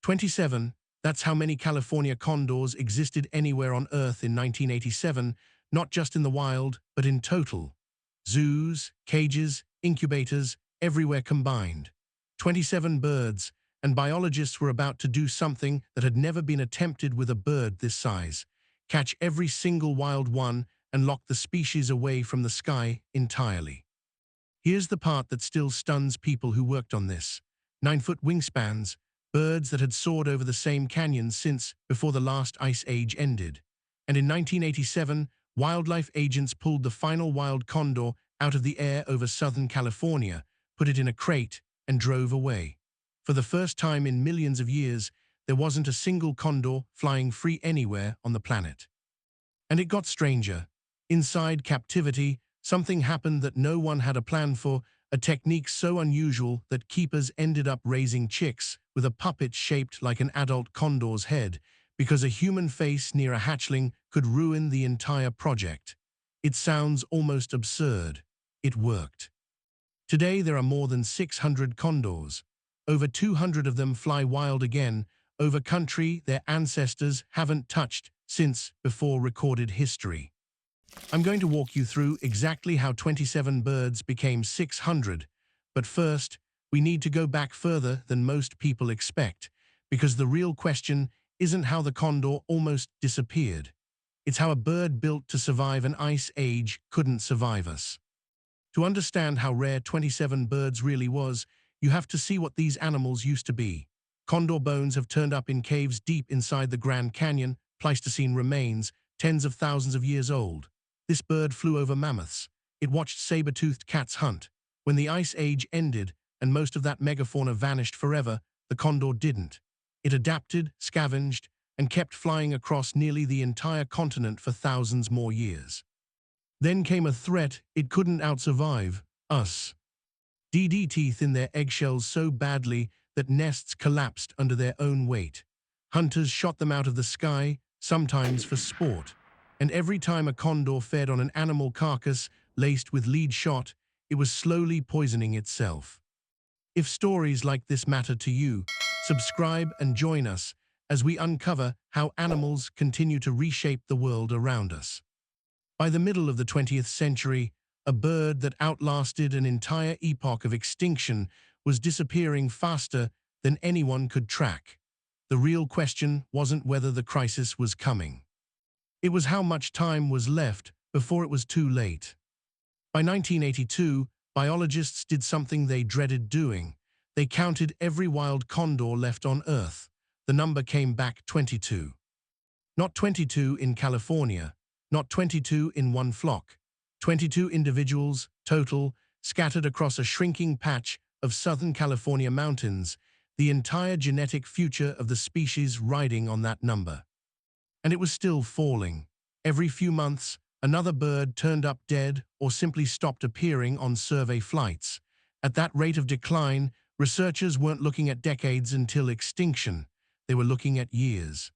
27, that's how many California condors existed anywhere on Earth in 1987, not just in the wild, but in total. Zoos, cages, incubators, everywhere combined. 27 birds, and biologists were about to do something that had never been attempted with a bird this size: catch every single wild one and lock the species away from the sky entirely. Here's the part that still stuns people who worked on this. 9-foot wingspans, birds that had soared over the same canyon since before the last ice age ended. And in 1987, wildlife agents pulled the final wild condor out of the air over Southern California, put it in a crate, and drove away. For the first time in millions of years, there wasn't a single condor flying free anywhere on the planet. And it got stranger. Inside captivity, something happened that no one had a plan for, a technique so unusual that keepers ended up raising chicks with a puppet shaped like an adult condor's head, because a human face near a hatchling could ruin the entire project. It sounds almost absurd. It worked. Today there are more than 600 condors. Over 200 of them fly wild again, over country their ancestors haven't touched since before recorded history. I'm going to walk you through exactly how 27 birds became 600, but first, we need to go back further than most people expect, because the real question isn't how the condor almost disappeared. It's how a bird built to survive an ice age couldn't survive us. To understand how rare 27 birds really was, you have to see what these animals used to be. Condor bones have turned up in caves deep inside the Grand Canyon, Pleistocene remains, tens of thousands of years old. This bird flew over mammoths. It watched saber-toothed cats hunt. When the ice age ended and most of that megafauna vanished forever, the condor didn't. It adapted, scavenged, and kept flying across nearly the entire continent for thousands more years. Then came a threat it couldn't outsurvive: us. DD teeth in their eggshells so badly that nests collapsed under their own weight. Hunters shot them out of the sky, sometimes for sport. And every time a condor fed on an animal carcass laced with lead shot, it was slowly poisoning itself. If stories like this matter to you, subscribe and join us as we uncover how animals continue to reshape the world around us. By the middle of the 20th century, a bird that outlasted an entire epoch of extinction was disappearing faster than anyone could track. The real question wasn't whether the crisis was coming. It was how much time was left before it was too late. By 1982, biologists did something they dreaded doing. They counted every wild condor left on Earth. The number came back 22. Not 22 in California, not 22 in one flock. 22 individuals, total, scattered across a shrinking patch of Southern California mountains, the entire genetic future of the species riding on that number. And it was still falling. Every few months, another bird turned up dead or simply stopped appearing on survey flights. At that rate of decline, researchers weren't looking at decades until extinction. They were looking at years.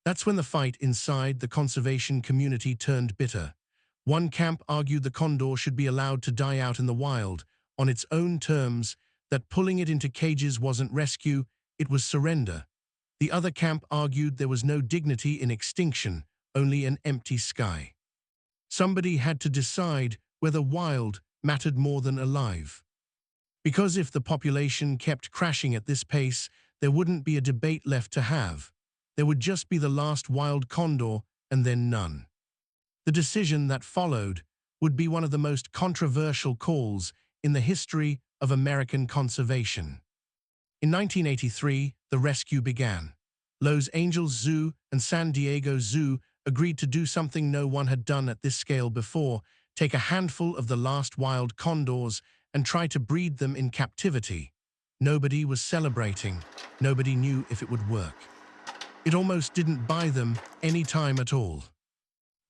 That's when the fight inside the conservation community turned bitter. One camp argued the condor should be allowed to die out in the wild, on its own terms, that pulling it into cages wasn't rescue, it was surrender. The other camp argued there was no dignity in extinction, only an empty sky. Somebody had to decide whether wild mattered more than alive. Because if the population kept crashing at this pace, there wouldn't be a debate left to have. There would just be the last wild condor and then none. The decision that followed would be one of the most controversial calls in the history of American conservation. In 1983, the rescue began. Los Angeles Zoo and San Diego Zoo agreed to do something no one had done at this scale before: take a handful of the last wild condors and try to breed them in captivity. Nobody was celebrating. Nobody knew if it would work. It almost didn't buy them any time at all.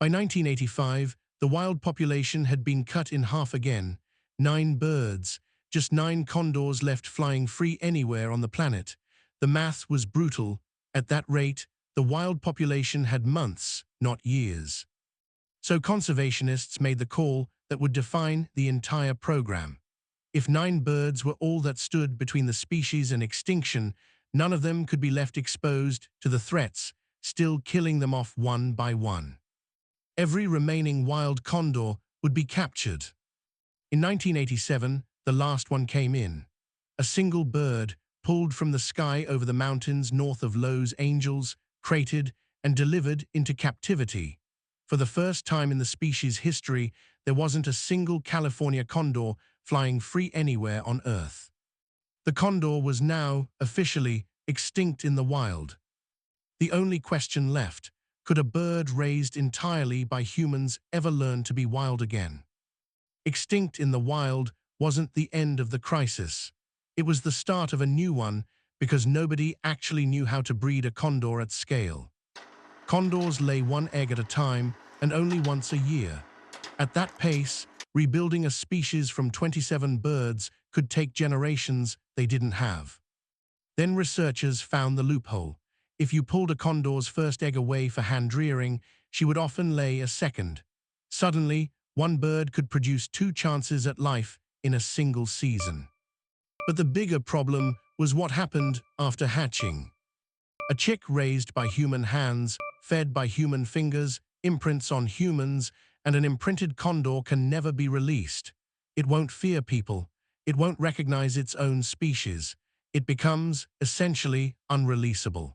By 1985, the wild population had been cut in half again. 9 birds, just 9 condors left flying free anywhere on the planet. The math was brutal. At that rate, the wild population had months, not years. So conservationists made the call that would define the entire program. If 9 birds were all that stood between the species and extinction, None of them could be left exposed to the threats, still killing them off one by one. Every remaining wild condor would be captured. In 1987, the last one came in. A single bird, pulled from the sky over the mountains north of Los Angeles, crated and delivered into captivity. For the first time in the species' history, there wasn't a single California condor flying free anywhere on Earth. The condor was now, officially, extinct in the wild. The only question left: could a bird raised entirely by humans ever learn to be wild again? Extinct in the wild wasn't the end of the crisis. It was the start of a new one, because nobody actually knew how to breed a condor at scale. Condors lay one egg at a time, and only once a year. At that pace, rebuilding a species from 27 birds could take generations they didn't have. Then researchers found the loophole. If you pulled a condor's first egg away for hand-rearing, she would often lay a second. Suddenly, one bird could produce 2 chances at life in a single season. But the bigger problem was what happened after hatching. A chick raised by human hands, fed by human fingers, imprints on humans, and an imprinted condor can never be released. It won't fear people. It won't recognize its own species. It becomes, essentially, unreleasable.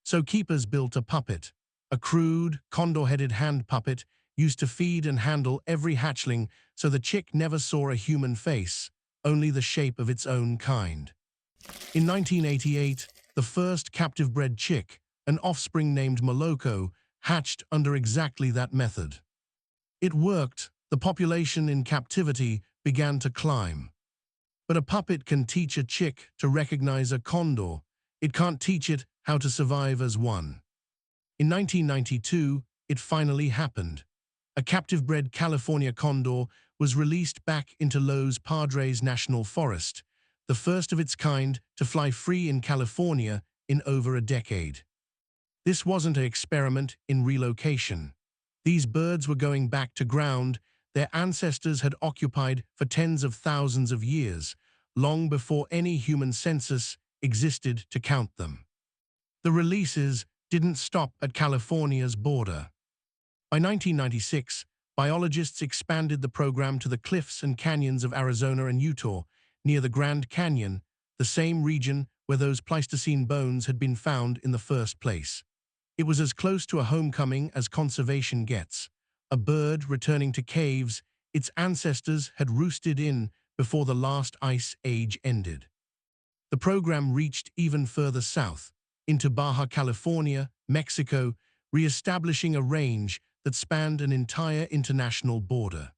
So keepers built a puppet, a crude, condor-headed hand puppet used to feed and handle every hatchling, so the chick never saw a human face, only the shape of its own kind. In 1988, the first captive-bred chick, an offspring named Moloko, hatched under exactly that method. It worked. The population in captivity began to climb. But a puppet can teach a chick to recognize a condor. It can't teach it how to survive as one. In 1992, it finally happened. A captive-bred California condor was released back into Los Padres National Forest, the first of its kind to fly free in California in over a decade. This wasn't an experiment in relocation. These birds were going back to ground their ancestors had occupied for tens of thousands of years, long before any human census existed to count them. The releases didn't stop at California's border. By 1996, biologists expanded the program to the cliffs and canyons of Arizona and Utah, near the Grand Canyon, the same region where those Pleistocene bones had been found in the first place. It was as close to a homecoming as conservation gets, a bird returning to caves its ancestors had roosted in before the last ice age ended. The program reached even further south, into Baja California, Mexico, re-establishing a range that spanned an entire international border.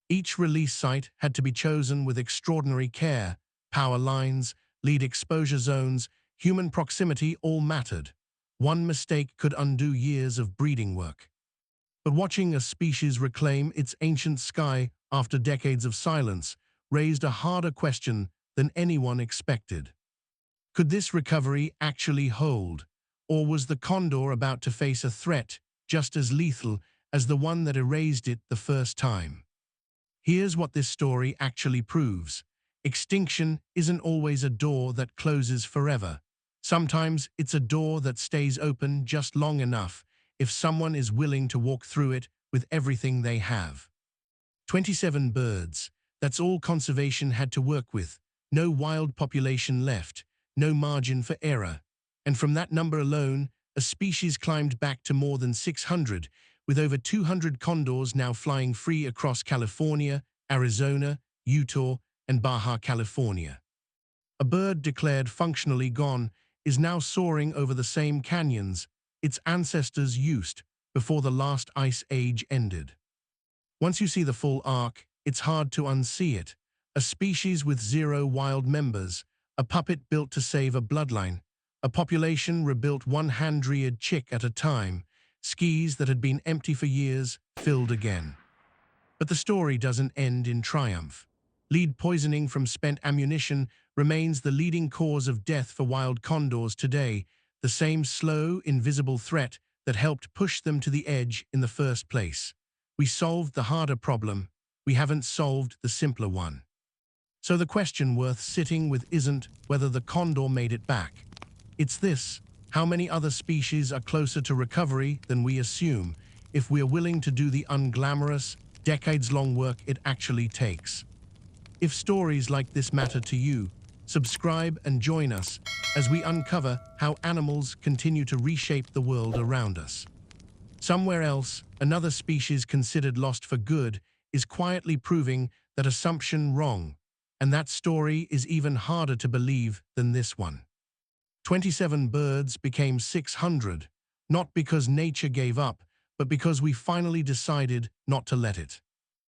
Each release site had to be chosen with extraordinary care. Power lines, lead exposure zones, human proximity all mattered. One mistake could undo years of breeding work. But watching a species reclaim its ancient sky after decades of silence raised a harder question than anyone expected. Could this recovery actually hold, or was the condor about to face a threat just as lethal as the one that erased it the first time? Here's what this story actually proves. Extinction isn't always a door that closes forever. Sometimes it's a door that stays open just long enough if someone is willing to walk through it with everything they have. 27 birds. That's all conservation had to work with. No wild population left. No margin for error. And from that number alone, a species climbed back to more than 600, with over 200 condors now flying free across California, Arizona, Utah, and Baja California. A bird declared functionally gone is now soaring over the same canyons its ancestors used before the last ice age ended. Once you see the full arc, it's hard to unsee it. A species with 0 wild members, a puppet built to save a bloodline, a population rebuilt one hand-reared chick at a time, skis that had been empty for years filled again. But the story doesn't end in triumph. Lead poisoning from spent ammunition remains the leading cause of death for wild condors today, the same slow, invisible threat that helped push them to the edge in the first place. We solved the harder problem. We haven't solved the simpler one. So the question worth sitting with isn't whether the condor made it back. It's this: how many other species are closer to recovery than we assume if we're willing to do the unglamorous, decades-long work it actually takes? If stories like this matter to you, subscribe and join us as we uncover how animals continue to reshape the world around us. Somewhere else, another species considered lost for good is quietly proving that assumption wrong, and that story is even harder to believe than this one. 27 birds became 600, not because nature gave up, but because we finally decided not to let it.